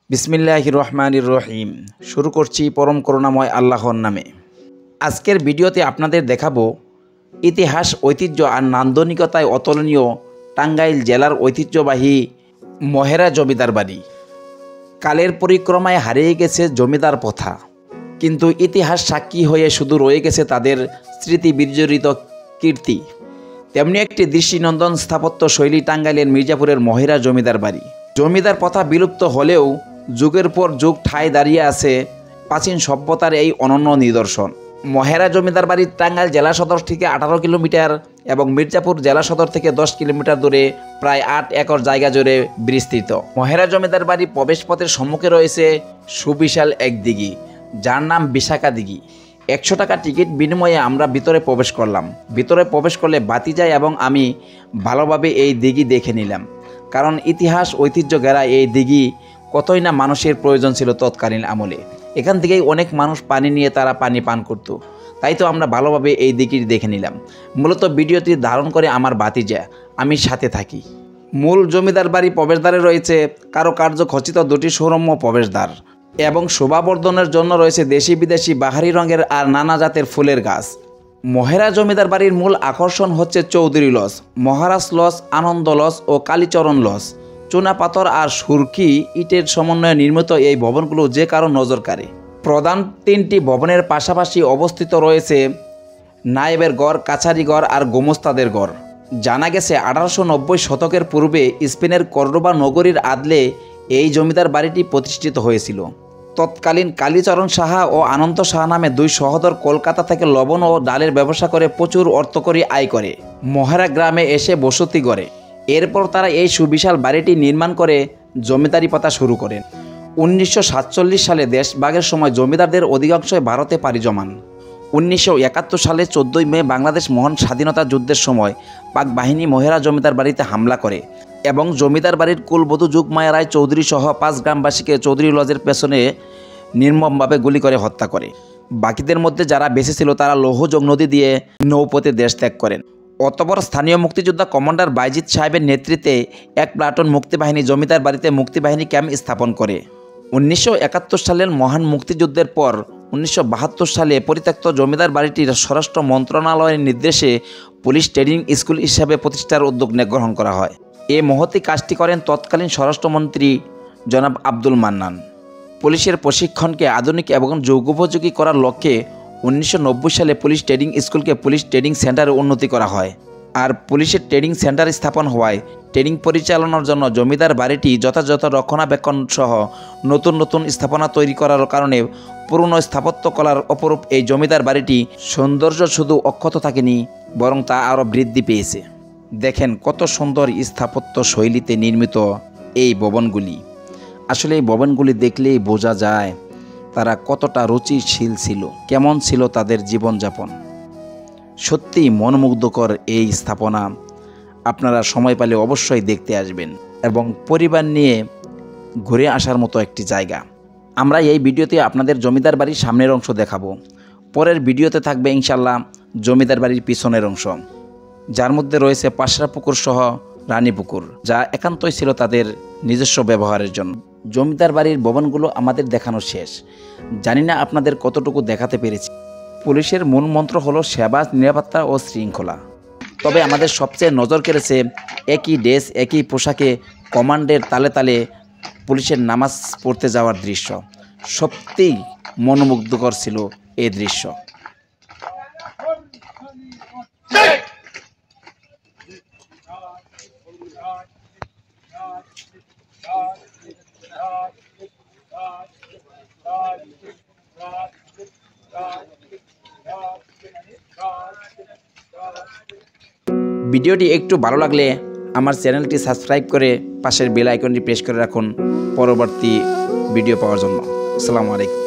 বিসমিল্লাহির রহমানির রহিম। শুরু করছি পরম করুণাময় আল্লাহর নামে। আজকের ভিডিওতে আপনাদের দেখাবো ইতিহাস, ঐতিহ্য আর নান্দনিকতায় অতুলনীয় টাঙ্গাইল জেলার ঐতিহ্যবাহী মহেরা জমিদার বাড়ি। কালের পরিক্রমায় হারিয়ে গেছে জমিদার প্রথা, কিন্তু ইতিহাস সাক্ষী হয়ে শুধু রয়ে গেছে তাদের স্মৃতি বিজড়িত কীর্তি। তেমনি একটি দৃষ্টিনন্দন স্থাপত্য শৈলী টাঙ্গাইলের মির্জাপুরের মহেরা জমিদার বাড়ি। জমিদার প্রথা বিলুপ্ত হলেও যুগের পর যুগ ঠাঁই দাঁড়িয়ে আছে প্রাচীন সভ্যতার এই অনন্য নিদর্শন। মহেরা জমিদার বাড়ি টাঙ্গাইল জেলা সদর থেকে 18 কিলোমিটার এবং মির্জাপুর জেলা সদর থেকে 10 কিলোমিটার দূরে প্রায় 8 একর জায়গা জুড়ে বিস্তৃত। মহেরা জমিদার বাড়ি প্রবেশপথের সম্মুখে রয়েছে সুবিশাল এক দিঘি, যার নাম বিশাখা দিঘি। 100 টাকা টিকিট বিনিময়ে আমরা ভিতরে প্রবেশ করলাম। ভিতরে প্রবেশ করলে ভাতিজা এবং আমি ভালোভাবে এই দিঘি দেখে নিলাম, কারণ ইতিহাস ঐতিহ্য ঘেরা এই দিঘি কতই না মানুষের প্রয়োজন ছিল তৎকালীন আমলে। এখান থেকেই অনেক মানুষ পানি নিয়ে তারা পানি পান করত, তাই তো আমরা ভালোভাবে এই দিঘি দেখে নিলাম। মূলত ভিডিওটি ধারণ করে আমার ভাতিজা, আমি সাথে থাকি। মূল জমিদার বাড়ি প্রবেশদ্বারে রয়েছে কারুকার্য খচিত 2টি সৌরম্য প্রবেশদ্বার এবং শোভাবর্ধনের জন্য রয়েছে দেশি বিদেশি বাহারি রঙের আর নানা জাতের ফুলের গাছ। মহেরা জমিদার বাড়ির মূল আকর্ষণ হচ্ছে চৌধুরী লজ, মহারাজ লজ, আনন্দ লজ ও কালীচরণ লজ। চুনাপাথর আর সুরকি ইটের সমন্বয়ে নির্মিত এই ভবনগুলো যে কারো নজর কাড়ে। প্রধান 3টি ভবনের পাশাপাশি অবস্থিত রয়েছে নায়েবের গড়, কাছারিঘর আর গোমস্তাদের গড়। জানা গেছে 1890 শতকের পূর্বে স্পেনের কর্ডোবা নগরীর আদলে এই জমিদার বাড়িটি প্রতিষ্ঠিত হয়েছিল। তৎকালীন কালীচরণ সাহা ও আনন্দ সাহা নামে 2 সহোদর কলকাতা থেকে লবণ ও ডালের ব্যবসা করে প্রচুর অর্থকরী আয় করে মহেরা গ্রামে এসে বসতি গড়ে। এরপর তারা এই সুবিশাল বাড়িটি নির্মাণ করে জমিদারি প্রথা শুরু করেন। 1947 সালে দেশভাগের সময় জমিদারদের অধিকাংশই ভারতে পাড়ি জমান। 1971 সালে 14 মে বাংলাদেশ মহান স্বাধীনতা যুদ্ধের সময় পাক বাহিনী মহেরা জমিদার বাড়িতে হামলা করে এবং জমিদার বাড়ির কুলবধূ যোগমায়া রায় চৌধুরী সহ 5 গ্রামবাসীকে চৌধুরী লজের পেছনে নির্মমভাবে গুলি করে হত্যা করে। বাকিদের মধ্যে যারা বেঁচে ছিল তারা লৌহজং নদী দিয়ে নৌপথে দেশ ত্যাগ করেন। অতঃপর স্থানীয় মুক্তিযোদ্ধা কমান্ডার বাইজিৎ সাহেবের নেতৃত্বে এক প্লাটুন মুক্তিবাহিনী জমিদার বাড়িতে মুক্তিবাহিনী ক্যাম্প স্থাপন করে। 1971 সালের মহান মুক্তিযুদ্ধের পর 1972 সালে পরিত্যক্ত জমিদার বাড়িটির স্বরাষ্ট্র মন্ত্রণালয়ের নির্দেশে পুলিশ ট্রেনিং স্কুল হিসাবে প্রতিষ্ঠার উদ্যোগ গ্রহণ করা হয়। এই মহতি কাজটি করেন তৎকালীন স্বরাষ্ট্রমন্ত্রী জনাব আব্দুল মান্নান। পুলিশের প্রশিক্ষণকে আধুনিক এবং যুগোপযোগী করার লক্ষ্যে 1990 সালে পুলিশ ট্রেনিং স্কুলকে পুলিশ ট্রেনিং সেন্টারে উন্নতি করা হয়। আর পুলিশের ট্রেনিং সেন্টার স্থাপন হওয়ায় ট্রেনিং পরিচালনার জন্য জমিদার বাড়িটি যথাযথ রক্ষণাবেক্ষণ সহ নতুন নতুন স্থাপনা তৈরি করার কারণে পুরনো স্থাপত্যকলার অপরূপ এই জমিদার বাড়িটি সৌন্দর্য শুধু অক্ষত থাকেনি, বরং তা আরও বৃদ্ধি পেয়েছে। দেখেন কত সুন্দর স্থাপত্য শৈলীতে নির্মিত এই ভবনগুলি। আসলে এই ভবনগুলি দেখলেই বোঝা যায় তারা কতটা রুচিশীল ছিল, কেমন ছিল তাদের জীবনযাপন। সত্যি মনোমুগ্ধকর এই স্থাপনা। আপনারা সময় পেলে অবশ্যই দেখতে আসবেন এবং পরিবার নিয়ে ঘুরে আসার মতো একটি জায়গা। আমরা এই ভিডিওতে আপনাদের জমিদার বাড়ির সামনের অংশ দেখাবো। পরের ভিডিওতে থাকবে ইনশাল্লাহ জমিদার বাড়ির পিছনের অংশ, যার মধ্যে রয়েছে পাশরা পুকুর সহ রানী পুকুর, যা একান্তই ছিল তাদের নিজস্ব ব্যবহারের জন্য। জমিদার বাড়ির ভবনগুলো আমাদের দেখানো শেষ। জানি না আপনাদের কতটুকু দেখাতে পেরেছি। পুলিশের মূল মন্ত্র হলো সেবা, নিরাপত্তা ও শৃঙ্খলা। তবে আমাদের সবচেয়ে নজর কেড়েছে একই ড্রেস, একই পোশাকে কমান্ডের তালে তালে পুলিশের নামাজ পড়তে যাওয়ার দৃশ্য। সত্যিই মনোমুগ্ধকর ছিল এই দৃশ্য। ভিডিওটি একটু ভালো লাগলে আমার চ্যানেলটি সাবস্ক্রাইব করে পাশের বেল আইকনটি প্রেস করে রাখুন পরবর্তী ভিডিও পাওয়ার জন্য। আসসালামু আলাইকুম।